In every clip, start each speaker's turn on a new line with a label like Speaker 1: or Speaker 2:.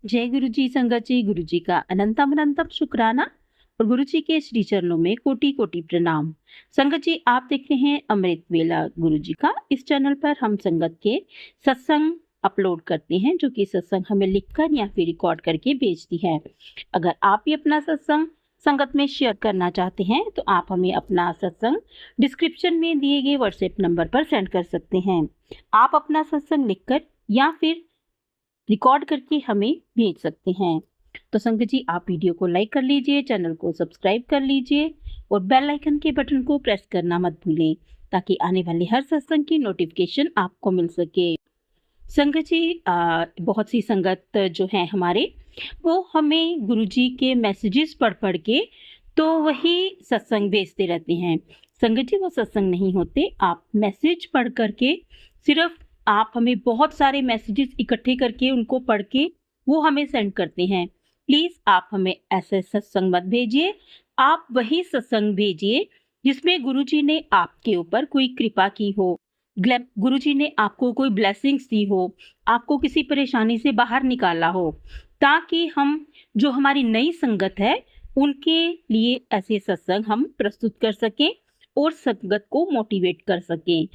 Speaker 1: जय गुरु जी संगत जी। गुरु जी का अनंतम अनंतम शुक्राना और गुरु जी के श्री चरणों में कोटि कोटि प्रणाम। संगत जी, आप देख रहे हैं अमृत वेला गुरु जी का। इस चैनल पर हम संगत के सत्संग अपलोड करते हैं, जो कि सत्संग हमें लिखकर या फिर रिकॉर्ड करके भेजती है। अगर आप भी अपना सत्संग संगत में शेयर करना चाहते हैं तो आप हमें अपना सत्संग डिस्क्रिप्शन में दिए गए व्हाट्सएप नंबर पर सेंड कर सकते हैं। आप अपना सत्संग लिखकर या फिर रिकॉर्ड करके हमें भेज सकते हैं। तो संगत जी, आप वीडियो को लाइक कर लीजिए, चैनल को सब्सक्राइब कर लीजिए और बेल आइकन के बटन को प्रेस करना मत भूलें, ताकि आने वाले हर सत्संग की नोटिफिकेशन आपको मिल सके। संगत जी, बहुत सी संगत जो है हमारे, वो हमें गुरुजी के मैसेजेस पढ़ पढ़ के तो वही सत्संग भेजते रहते हैं। संगत जी, वो सत्संग नहीं होते। आप मैसेज पढ़ करके, सिर्फ आप हमें बहुत सारे मैसेजेस इकट्ठे करके उनको पढ़ के वो हमें सेंड करते हैं। प्लीज़ आप हमें ऐसे सत्संग मत भेजिए। आप वही सत्संग भेजिए जिसमें गुरुजी ने आपके ऊपर कोई कृपा की हो, गुरुजी ने आपको कोई ब्लेसिंग्स दी हो, आपको किसी परेशानी से बाहर निकाला हो, ताकि हम जो हमारी नई संगत है उनके लिए ऐसे सत्संग हम प्रस्तुत कर सकें और संगत को मोटिवेट कर सकें।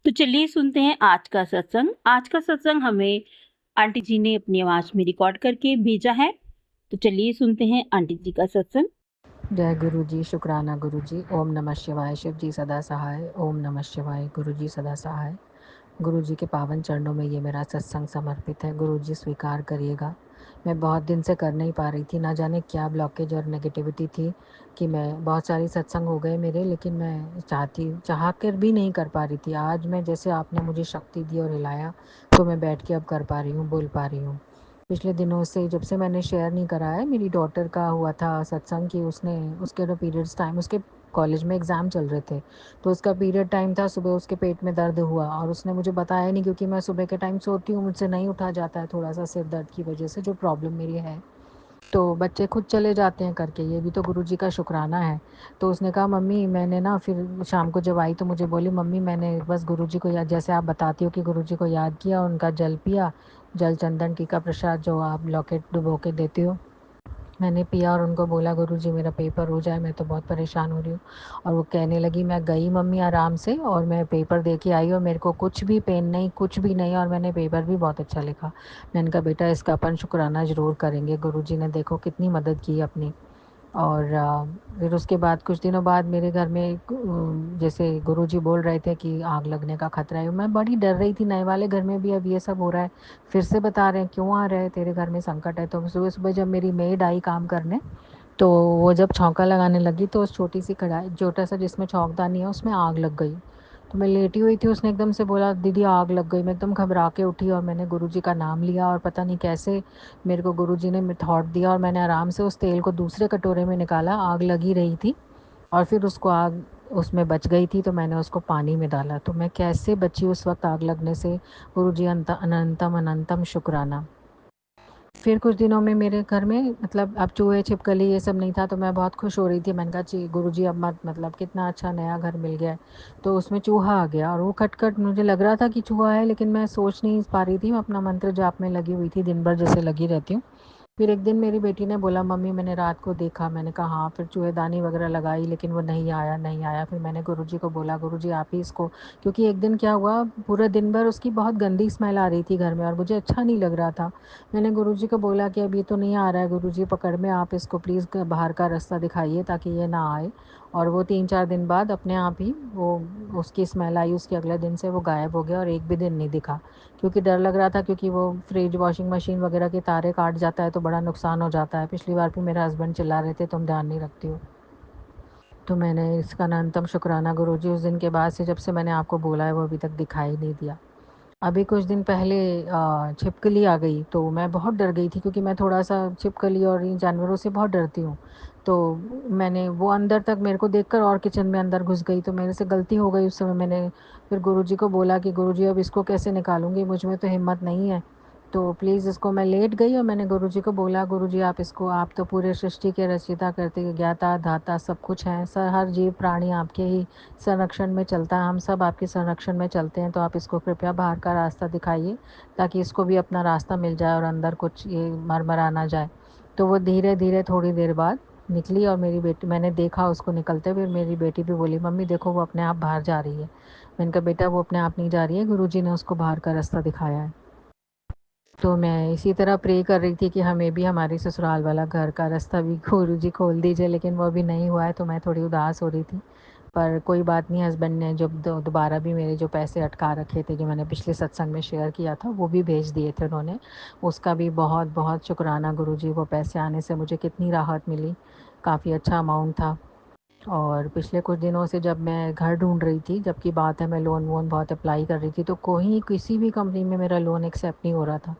Speaker 1: तो चलिए सुनते हैं आज का सत्संग। आज का सत्संग हमें आंटी जी ने अपनी आवाज में रिकॉर्ड करके भेजा है। तो चलिए सुनते हैं आंटी जी का सत्संग।
Speaker 2: जय गुरु जी, शुक्राना गुरु जी। ओम नमः शिवाय। शिव जी सदा सहाय। ओम नमः शिवाय। गुरु जी सदा सहाय। गुरु जी के पावन चरणों में ये मेरा सत्संग समर्पित है। गुरु जी स्वीकार करिएगा। मैं बहुत दिन से कर नहीं पा रही थी, ना जाने क्या ब्लॉकेज और नेगेटिविटी थी कि मैं बहुत सारी सत्संग हो गए मेरे, लेकिन मैं चाह कर भी नहीं कर पा रही थी। आज मैं जैसे आपने मुझे शक्ति दी और हिलाया, तो मैं बैठ के अब कर पा रही हूँ, बोल पा रही हूँ। पिछले दिनों से जब से मैंने शेयर नहीं करा है, मेरी डॉटर का हुआ था सत्संग कि उसके जो पीरियड्स टाइम, उसके कॉलेज में एग्ज़ाम चल रहे थे, तो उसका पीरियड टाइम था। सुबह उसके पेट में दर्द हुआ और उसने मुझे बताया नहीं, क्योंकि मैं सुबह के टाइम सोती हूँ, मुझसे नहीं उठा जाता है थोड़ा सा सिर दर्द की वजह से, जो प्रॉब्लम मेरी है। तो बच्चे खुद चले जाते हैं करके, ये भी तो गुरु जी का शुक्राना है। तो उसने कहा मम्मी, मैंने ना फिर शाम को जब आई तो मुझे बोली, मम्मी मैंने बस गुरु जी को याद, जैसे आप बताती हो कि गुरु जी को याद किया, उनका जल पिया, जल चंदन टीका प्रसाद जो आप लॉकेट डुबो के देती हो, मैंने पिया और उनको बोला गुरुजी मेरा पेपर हो जाए, मैं तो बहुत परेशान हो रही हूँ। और वो कहने लगी, मैं गई मम्मी आराम से और मैं पेपर दे के आई और मेरे को कुछ भी पेन नहीं, कुछ भी नहीं, और मैंने पेपर भी बहुत अच्छा लिखा। मैंने कहा बेटा इसका अपन शुक्राना ज़रूर करेंगे, गुरुजी ने देखो कितनी मदद की अपनी। और फिर उसके बाद कुछ दिनों बाद मेरे घर में जैसे गुरुजी बोल रहे थे कि आग लगने का खतरा है, मैं बड़ी डर रही थी। नए वाले घर में भी अब ये सब हो रहा है, फिर से बता रहे हैं क्यों आ रहे हैं, तेरे घर में संकट है। तो सुबह सुबह जब मेरी मेड आई काम करने, तो वो जब छौंका लगाने लगी तो उस छोटी सी कढ़ाई, छोटा सा जिसमें छौंकदानी है, उसमें आग लग गई। तो मैं लेटी हुई थी, उसने एकदम से बोला दीदी आग लग गई। मैं एकदम घबरा के उठी और मैंने गुरुजी का नाम लिया और पता नहीं कैसे मेरे को गुरुजी ने थॉट दिया और मैंने आराम से उस तेल को दूसरे कटोरे में निकाला, आग लगी रही थी, और फिर उसको आग उसमें बच गई थी, तो मैंने उसको पानी में डाला। तो मैं कैसे बची उस वक्त आग लगने से, गुरुजी अनंतम अनंतम शुक्राना। फिर कुछ दिनों में मेरे घर में मतलब अब चूहे छिपकली ये सब नहीं था, तो मैं बहुत खुश हो रही थी। मैंने कहा जी गुरुजी अब मत, मतलब कितना अच्छा नया घर मिल गया है। तो उसमें चूहा आ गया और वो खटखट, मुझे लग रहा था कि चूहा है, लेकिन मैं सोच नहीं पा रही थी, मैं अपना मंत्र जाप में लगी हुई थी, दिन भर जैसे लगी रहती हूँ। फिर एक दिन मेरी बेटी ने बोला मम्मी मैंने रात को देखा। मैंने कहा हाँ। फिर चूहेदानी वगैरह लगाई, लेकिन वो नहीं आया, नहीं आया। फिर मैंने गुरुजी को बोला गुरुजी आप ही इसको, क्योंकि एक दिन क्या हुआ, पूरे दिन भर उसकी बहुत गंदी स्मेल आ रही थी घर में और मुझे अच्छा नहीं लग रहा था। मैंने गुरुजी को बोला कि अब ये तो नहीं आ रहा है गुरुजी, पकड़ में आप इसको प्लीज़ बाहर का रास्ता दिखाइए ताकि ये ना आए। और वो 3-4 दिन बाद अपने आप ही वो उसकी स्मेल आई, उसके अगले दिन से वो गायब हो गया और एक भी दिन नहीं दिखा। क्योंकि डर लग रहा था, क्योंकि वो फ्रिज वॉशिंग मशीन वगैरह के तारे काट जाता है तो बड़ा नुकसान हो जाता है। पिछली बार भी मेरे हस्बैंड चिल्ला रहे थे तुम ध्यान नहीं रखती हो। तो मैंने इसका अनंतम शुक्राना गुरुजी, उस दिन के बाद से जब से मैंने आपको बोला है वो अभी तक दिखाई नहीं दिया। अभी कुछ दिन पहले छिपकली आ गई, तो मैं बहुत डर गई थी, क्योंकि मैं थोड़ा सा छिपकली और इन जानवरों से बहुत डरती हूँ। तो मैंने वो अंदर तक मेरे को देखकर और किचन में अंदर घुस गई, तो मेरे से गलती हो गई उस समय। मैंने फिर गुरुजी को बोला कि गुरुजी अब इसको कैसे निकालूंगी, मुझ में तो हिम्मत नहीं है। तो प्लीज़ इसको मैं लेट गई और मैंने गुरुजी को बोला, गुरुजी आप इसको, आप तो पूरे सृष्टि के रचयिता करते ज्ञाता धाता सब कुछ हैं सर, हर जीव प्राणी आपके ही संरक्षण में चलता है, हम सब आपके संरक्षण में चलते हैं, तो आप इसको कृपया बाहर का रास्ता दिखाइए ताकि इसको भी अपना रास्ता मिल जाए और अंदर कुछ ये मरमरा ना जाए। तो वो धीरे धीरे थोड़ी देर बाद निकली और मेरी बेटी, मैंने देखा उसको निकलते हुए, मेरी बेटी भी बोली मम्मी देखो वो अपने आप बाहर जा रही है। मैंने कहा बेटा वो अपने आप नहीं जा रही है, गुरुजी ने उसको बाहर का रास्ता दिखाया है। तो मैं इसी तरह प्रे कर रही थी कि हमें भी हमारे ससुराल वाला घर का रास्ता भी गुरुजी खोल दीजिए, लेकिन वो अभी नहीं हुआ है, तो मैं थोड़ी उदास हो रही थी। पर कोई बात नहीं, हस्बैंड ने जब दोबारा भी मेरे जो पैसे अटका रखे थे जो मैंने पिछले सत्संग में शेयर किया था वो भी भेज दिए थे उन्होंने। उसका भी बहुत बहुत शुक्राना गुरुजी, वो पैसे आने से मुझे कितनी राहत मिली, काफ़ी अच्छा अमाउंट था। और पिछले कुछ दिनों से जब मैं घर ढूंढ रही थी, जबकि बात है मैं लोन वोन बहुत अप्लाई कर रही थी, तो कोई किसी भी कंपनी में मेरा लोन एक्सेप्ट नहीं हो रहा था।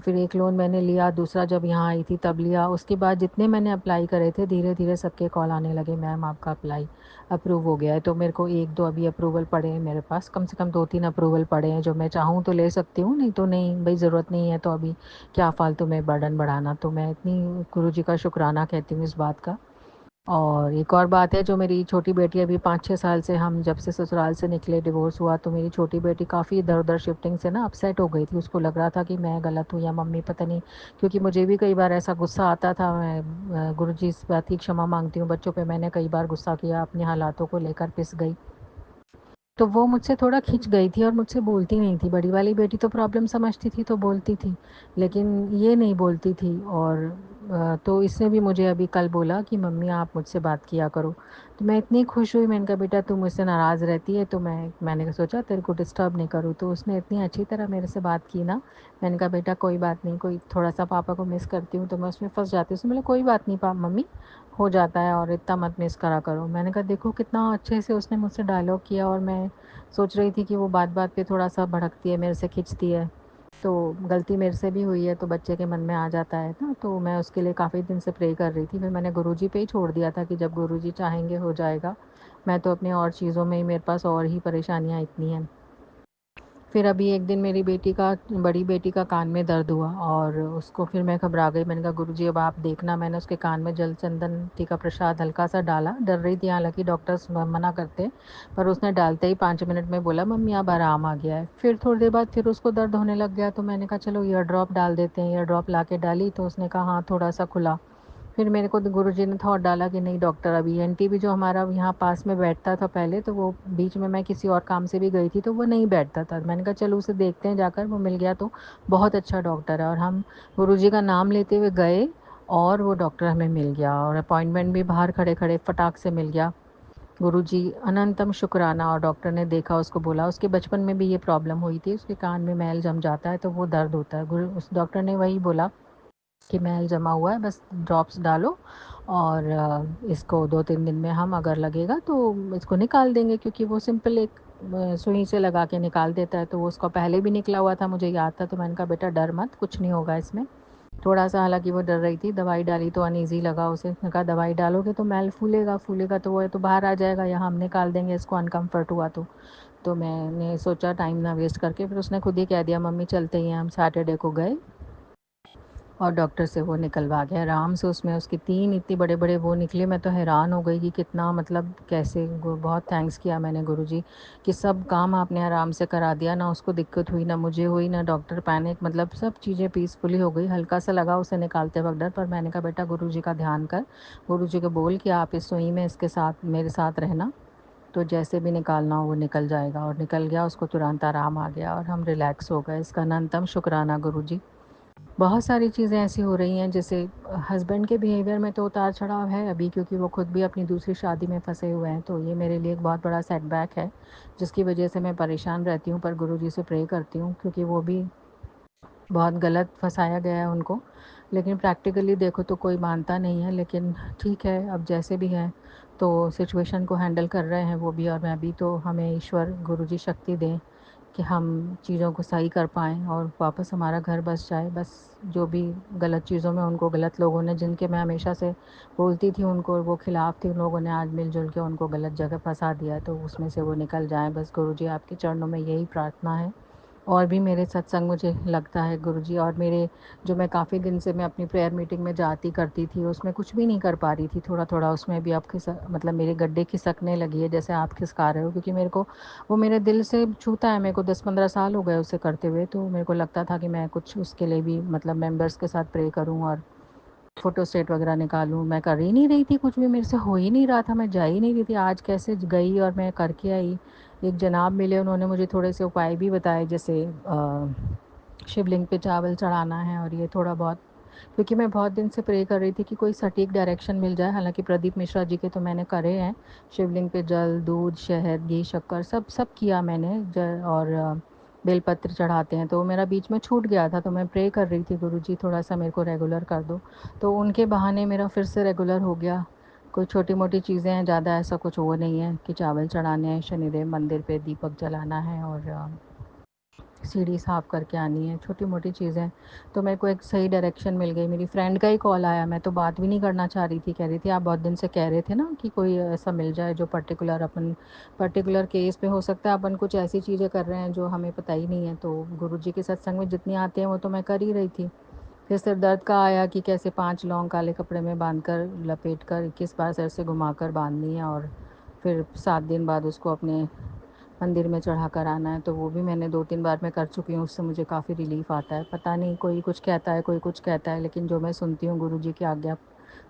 Speaker 2: फिर एक लोन मैंने लिया, दूसरा जब यहाँ आई थी तब लिया, उसके बाद जितने मैंने अप्लाई करे थे धीरे धीरे सबके कॉल आने लगे, मैम आपका अप्लाई अप्रूव हो गया है। तो मेरे को एक दो अभी अप्रूवल पड़े हैं, मेरे पास कम से कम 2-3 अप्रूवल पड़े हैं, जो मैं चाहूँ तो ले सकती हूँ, नहीं तो नहीं भाई, ज़रूरत नहीं है तो अभी क्या फ़ालतू में बर्डन बढ़ाना। तो मैं इतनी गुरुजी का शुक्राना कहती हूँ इस बात का। और एक और बात है, जो मेरी छोटी बेटी अभी 5-6 साल से, हम जब से ससुराल से निकले डिवोर्स हुआ, तो मेरी छोटी बेटी काफ़ी इधर उधर शिफ्टिंग से ना अपसेट हो गई थी, उसको लग रहा था कि मैं गलत हूँ या मम्मी पता नहीं, क्योंकि मुझे भी कई बार ऐसा गुस्सा आता था। मैं गुरुजी इस बात की क्षमा मांगती हूँ, बच्चों पे मैंने कई बार गुस्सा किया, अपने हालातों को लेकर पिस गई। तो वो मुझसे थोड़ा खिंच गई थी और मुझसे बोलती नहीं थी। बड़ी वाली बेटी तो प्रॉब्लम समझती थी तो बोलती थी, लेकिन ये नहीं बोलती थी। और तो इसने भी मुझे अभी कल बोला कि मम्मी आप मुझसे बात किया करो। तो मैं इतनी खुश हुई, मैंने कहा बेटा तू मुझसे नाराज़ रहती है तो मैंने सोचा तेरे को डिस्टर्ब नहीं करूँ। तो उसने इतनी अच्छी तरह मेरे से बात की ना, मैंने कहा बेटा कोई बात नहीं, कोई थोड़ा सा पापा को मिस करती हूँ तो मैं उसमें फंस जाती हूँ। उसने बोला कोई बात नहीं मम्मी, हो जाता है और इतना मत मिस करा करो। मैंने कहा देखो कितना अच्छे से उसने मुझसे डायलॉग किया, और मैं सोच रही थी कि वो बात बात पे थोड़ा सा भड़कती है, मेरे से खिंचती है, तो गलती मेरे से भी हुई है, तो बच्चे के मन में आ जाता है ना। तो मैं उसके लिए काफ़ी दिन से प्रे कर रही थी, फिर मैंने गुरुजी पे ही छोड़ दिया था कि जब गुरुजी चाहेंगे हो जाएगा। मैं तो अपनी और चीज़ों में ही, मेरे पास और ही परेशानियाँ इतनी हैं। फिर अभी एक दिन मेरी बेटी का, बड़ी बेटी का कान में दर्द हुआ और उसको, फिर मैं घबरा गई। मैंने कहा गुरुजी अब आप देखना। मैंने उसके कान में जल चंदन टीका प्रसाद हल्का सा डाला, डर रही थी हालांकि डॉक्टर्स मना करते, पर उसने डालते ही 5 मिनट में बोला मम्मी अब आराम आ गया है। फिर थोड़ी देर बाद फिर उसको दर्द होने लग गया, तो मैंने कहा चलो ईयर ड्रॉप डाल देते हैं। ईयर ड्रॉप ला के डाली तो उसने कहा हाँ थोड़ा सा खुला। फिर मेरे को गुरुजी ने थॉट डाला कि नहीं डॉक्टर, अभी ईएनटी भी जो हमारा यहाँ पास में बैठता था पहले, तो वो बीच में मैं किसी और काम से भी गई थी तो वो नहीं बैठता था। मैंने कहा चलो उसे देखते हैं जाकर, वो मिल गया तो बहुत अच्छा डॉक्टर है। और हम गुरुजी का नाम लेते हुए गए और वो डॉक्टर हमें मिल गया, और अपॉइंटमेंट भी बाहर खड़े खड़े फटाक से मिल गया। गुरुजी अनंतम शुक्राना। और डॉक्टर ने देखा, उसको बोला उसके बचपन में भी ये प्रॉब्लम हुई थी, उसके कान में मैल जम जाता है तो वो दर्द होता है। गुरु उस डॉक्टर ने वही बोला कि मैल जमा हुआ है, बस ड्रॉप्स डालो और इसको 2-3 दिन में हम, अगर लगेगा तो इसको निकाल देंगे, क्योंकि वो सिंपल एक सुई से लगा के निकाल देता है। तो वो उसका पहले भी निकला हुआ था, मुझे याद था। तो मैंने कहा बेटा डर मत, कुछ नहीं होगा इसमें। थोड़ा सा हालांकि वो डर रही थी, दवाई डाली तो अनईज़ी लगा उसे। उसने कहा दवाई डालोगे तो मैल फूलेगा, फूलेगा तो वो तो बाहर आ जाएगा या हम निकाल देंगे इसको, अनकम्फर्ट हुआ तो। तो मैंने सोचा टाइम ना वेस्ट करके, फिर उसने खुद ही कह दिया मम्मी चलते ही हैं। हम सैटरडे को गए और डॉक्टर से वो निकलवा गया आराम से। उसमें उसके 3 इतने बड़े बड़े वो निकले, मैं तो हैरान हो गई कि कितना, मतलब कैसे। बहुत थैंक्स किया मैंने गुरुजी कि सब काम आपने आराम से करा दिया, ना उसको दिक्कत हुई, ना मुझे हुई, ना डॉक्टर पैनिक, मतलब सब चीज़ें पीसफुली हो गई। हल्का सा लगा उसे निकालते वक्त डर, पर मैंने कहा बेटा गुरुजी का ध्यान कर, गुरुजी को बोल कि आप इस सुई में इसके साथ मेरे साथ रहना, तो जैसे भी निकालना हो वो निकल जाएगा। और निकल गया, उसको तुरंत आराम आ गया और हम रिलैक्स हो गए। इसका अनंतम शुक्राना गुरुजी। बहुत सारी चीज़ें ऐसी हो रही हैं, जैसे हस्बैंड के बिहेवियर में तो उतार चढ़ाव है अभी, क्योंकि वो खुद भी अपनी दूसरी शादी में फंसे हुए हैं, तो ये मेरे लिए एक बहुत बड़ा सेटबैक है, जिसकी वजह से मैं परेशान रहती हूँ। पर गुरुजी से प्रे करती हूँ, क्योंकि वो भी बहुत गलत फंसाया गया है उनको। लेकिन प्रैक्टिकली देखो तो कोई मानता नहीं है, लेकिन ठीक है अब जैसे भी है, तो सिचुएशन को हैंडल कर रहे हैं वो भी और मैं भी। तो हमें ईश्वर गुरुजी शक्ति दें कि हम चीज़ों को सही कर पाएँ और वापस हमारा घर बस जाए। बस जो भी गलत चीज़ों में उनको, गलत लोगों ने, जिनके मैं हमेशा से बोलती थी उनको वो खिलाफ़ थी, उन लोगों ने आज मिलजुल के उनको गलत जगह फंसा दिया है, तो उसमें से वो निकल जाएँ। बस गुरुजी आपके चरणों में यही प्रार्थना है और भी मेरे सत्संग मुझे लगता है गुरुजी, और मेरे जो मैं काफ़ी दिन से मैं अपनी प्रेयर मीटिंग में जाती करती थी, उसमें कुछ भी नहीं कर पा रही थी। थोड़ा-थोड़ा उसमें भी अब मतलब मेरे गड्ढे खिसकने लगी है, जैसे आप खिसका रहे हो, क्योंकि मेरे को वो मेरे दिल से छूता है। मेरे को 10-15 साल हो गए उसे करते हुए, तो मेरे को लगता था कि मैं कुछ उसके लिए भी मतलब मेंबर्स के साथ प्रे करूँ और फ़ोटो स्टेट वगैरह निकालूँ। मैं कर ही नहीं रही थी कुछ भी, मेरे से हो ही नहीं रहा था, मैं जा ही नहीं रही थी। आज कैसे गई और मैं करके आई। एक जनाब मिले, उन्होंने मुझे थोड़े से उपाय भी बताए, जैसे शिवलिंग पे चावल चढ़ाना है और ये थोड़ा बहुत, क्योंकि मैं बहुत दिन से प्रे कर रही थी कि कोई सटीक डायरेक्शन मिल जाए। हालांकि प्रदीप मिश्रा जी के तो मैंने करे हैं, शिवलिंग पे जल, दूध, शहद, घी, शक्कर सब सब किया मैंने, और बेलपत्र चढ़ाते हैं, तो मेरा बीच में छूट गया था। तो मैं प्रे कर रही थी, गुरुजी थोड़ा सा मेरे को रेगुलर कर दो। तो उनके बहाने मेरा फिर से रेगुलर हो गया। कोई छोटी मोटी चीज़ें हैं, ज़्यादा ऐसा कुछ वो नहीं है कि चावल चढ़ाने हैं, शनिदेव मंदिर पे दीपक जलाना है और सीढ़ी साफ़ करके आनी है, छोटी मोटी चीज़ें। तो मेरे को एक सही डायरेक्शन मिल गई। मेरी फ्रेंड का ही कॉल आया, मैं तो बात भी नहीं करना चाह रही थी। कह रही थी आप बहुत दिन से कह रहे थे ना कि कोई ऐसा मिल जाए जो पर्टिकुलर अपन पर्टिकुलर केस पे, हो सकता है अपन कुछ ऐसी चीज़ें कर रहे हैं जो हमें पता ही नहीं है। तो गुरुजी के सत्संग में जितनी आते हैं वो तो मैं कर ही रही थी। फिर सिर दर्द का आया कि कैसे 5 लौंग काले कपड़े में बांध कर, लपेट कर 21 बार सिर से घुमा कर बांधनी है और फिर 7 दिन बाद उसको अपने मंदिर में चढ़ा कर आना है। तो वो भी मैंने 2-3 बार मैं कर चुकी हूँ, उससे मुझे काफ़ी रिलीफ़ आता है। पता नहीं, कोई कुछ कहता है, कोई कुछ कहता है, लेकिन जो मैं सुनती हूँ गुरुजी की आज्ञा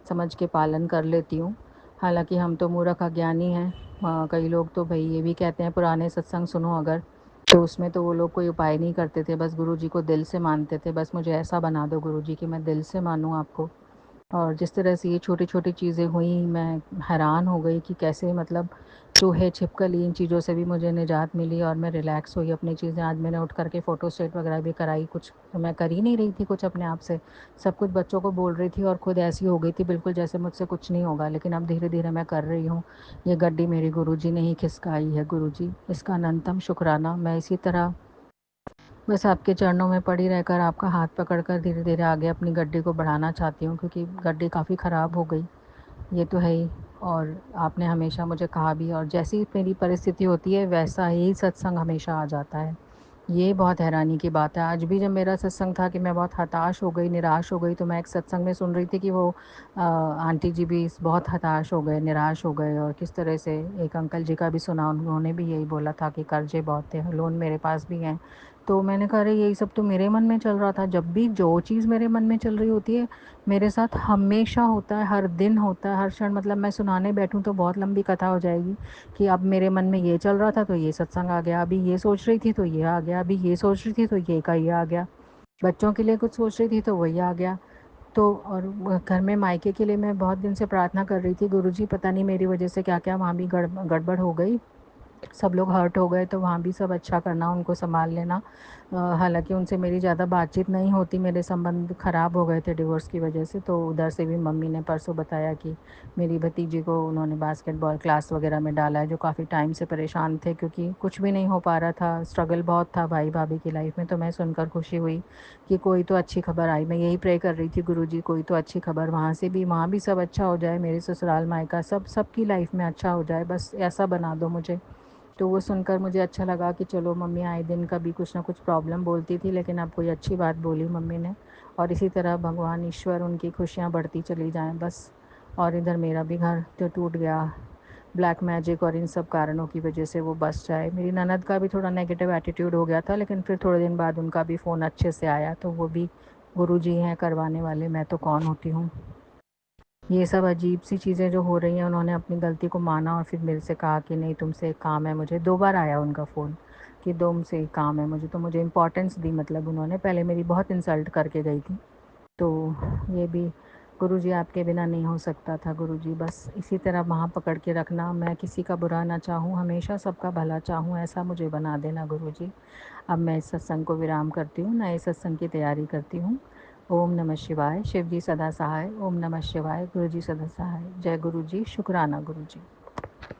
Speaker 2: समझ के पालन कर लेती हूँ। हालाँकि हम तो मूर्ख अज्ञानी हैं। कई लोग तो भई ये भी कहते हैं, पुराने सत्संग सुनो अगर, तो उसमें तो वो लोग कोई उपाय नहीं करते थे, बस गुरुजी को दिल से मानते थे। बस मुझे ऐसा बना दो गुरुजी कि मैं दिल से मानूँ आपको। और जिस तरह से ये छोटी-छोटी चीज़ें हुई, मैं हैरान हो गई कि कैसे मतलब चूहे, छिपकली, इन चीज़ों से भी मुझे निजात मिली और मैं रिलैक्स हुई। अपनी चीज़ें आज मैंने उठ कर के फ़ोटो स्टेट वगैरह भी कराई। कुछ तो मैं कर ही नहीं रही थी कुछ अपने आप से, सब कुछ बच्चों को बोल रही थी और खुद ऐसी हो गई थी बिल्कुल जैसे मुझसे कुछ नहीं होगा। लेकिन अब धीरे-धीरे मैं कर रही हूँ। ये गड्डी मेरी गुरुजी ने ही खिसकाई है गुरुजी, इसका अनंतम शुक्राना। मैं इसी तरह बस आपके चरणों में पड़ी रहकर, आपका हाथ पकड़कर धीरे-धीरे आगे अपनी गड्डी को बढ़ाना चाहती हूँ, क्योंकि गड्डी काफ़ी ख़राब हो गई, ये तो है ही। और आपने हमेशा मुझे कहा भी, और जैसी मेरी परिस्थिति होती है वैसा ही सत्संग हमेशा आ जाता है। ये बहुत हैरानी की बात है। आज भी जब मेरा सत्संग था कि मैं बहुत हताश हो गई, निराश हो गई, तो मैं एक सत्संग में सुन रही थी कि वो आंटी जी भी बहुत हताश हो गए, निराश हो गए, और किस तरह से एक अंकल जी का भी सुना, उन्होंने भी यही बोला था कि कर्जे बहुत थे, लोन मेरे पास भी हैं। तो मैंने कहा अरे यही सब तो मेरे मन में चल रहा था। जब भी जो चीज़ मेरे मन में चल रही होती है, मेरे साथ हमेशा होता है, हर दिन होता है, हर क्षण। मतलब मैं सुनाने बैठूँ तो बहुत लंबी कथा हो जाएगी कि अब मेरे मन में ये चल रहा था तो ये सत्संग आ गया, अभी ये सोच रही थी तो ये आ गया, अभी ये सोच रही थी तो ये का ये आ गया, बच्चों के लिए कुछ सोच रही थी तो वही आ गया। तो और घर में मायके के लिए मैं बहुत दिन से प्रार्थना कर रही थी, गुरुजी पता नहीं मेरी वजह से क्या-क्या वहाँ भी गड़बड़ हो गई। सब लोग हर्ट हो गए, तो वहाँ भी सब अच्छा करना, उनको सँभाल लेना। हालाँकि उनसे मेरी ज़्यादा बातचीत नहीं होती, मेरे संबंध ख़राब हो गए थे डिवोर्स की वजह से। तो उधर से भी मम्मी ने परसों बताया कि मेरी भतीजी को उन्होंने बास्केटबॉल क्लास वग़ैरह में डाला है, जो काफ़ी टाइम से परेशान थे, क्योंकि कुछ भी नहीं हो पा रहा था, स्ट्रगल बहुत था भाई-भाभी की लाइफ़ में। तो मैं सुनकर खुशी हुई कि कोई तो अच्छी खबर आई। मैं यही प्रे कर रही थी, गुरुजी कोई तो अच्छी खबर वहाँ से भी, वहाँ भी सब अच्छा हो जाए, मेरे ससुराल मायका सब सबकी लाइफ़ में अच्छा हो जाए, बस ऐसा बना दो मुझे। तो वो सुनकर मुझे अच्छा लगा कि चलो, मम्मी आए दिन कभी कुछ ना कुछ प्रॉब्लम बोलती थी, लेकिन अब कोई अच्छी बात बोली मम्मी ने। और इसी तरह भगवान ईश्वर उनकी खुशियाँ बढ़ती चली जाएँ बस। और इधर मेरा भी घर जो टूट गया ब्लैक मैजिक और इन सब कारणों की वजह से, वो बस जाए। मेरी ननद का भी थोड़ा नेगेटिव एटीट्यूड हो गया था, लेकिन फिर थोड़े दिन बाद उनका भी फ़ोन अच्छे से आया, तो वो भी गुरुजी हैं करवाने वाले, मैं तो कौन होती हूँ। ये सब अजीब सी चीज़ें जो हो रही हैं, उन्होंने अपनी गलती को माना और फिर मेरे से कहा कि नहीं तुमसे एक काम है मुझे। 2 बार आया उनका फ़ोन कि तुमसे एक काम है मुझे, तो मुझे इम्पोर्टेंस दी। मतलब उन्होंने पहले मेरी बहुत इंसल्ट करके गई थी। तो ये भी गुरुजी आपके बिना नहीं हो सकता था। गुरुजी बस इसी तरह वहाँ पकड़ के रखना, मैं किसी का बुरा ना चाहूँ, हमेशा सबका भला चाहूँ, ऐसा मुझे बना देना गुरुजी। अब मैं इस सत्संग को विराम करती हूँ, नए सत्संग की तैयारी करती हूँ। ओम नमः शिवाय, शिव जी सदा सहाय। ओम नमः शिवाय, गुरु जी सदा सहाय। जय गुरु जी, शुक्राना गुरु जी।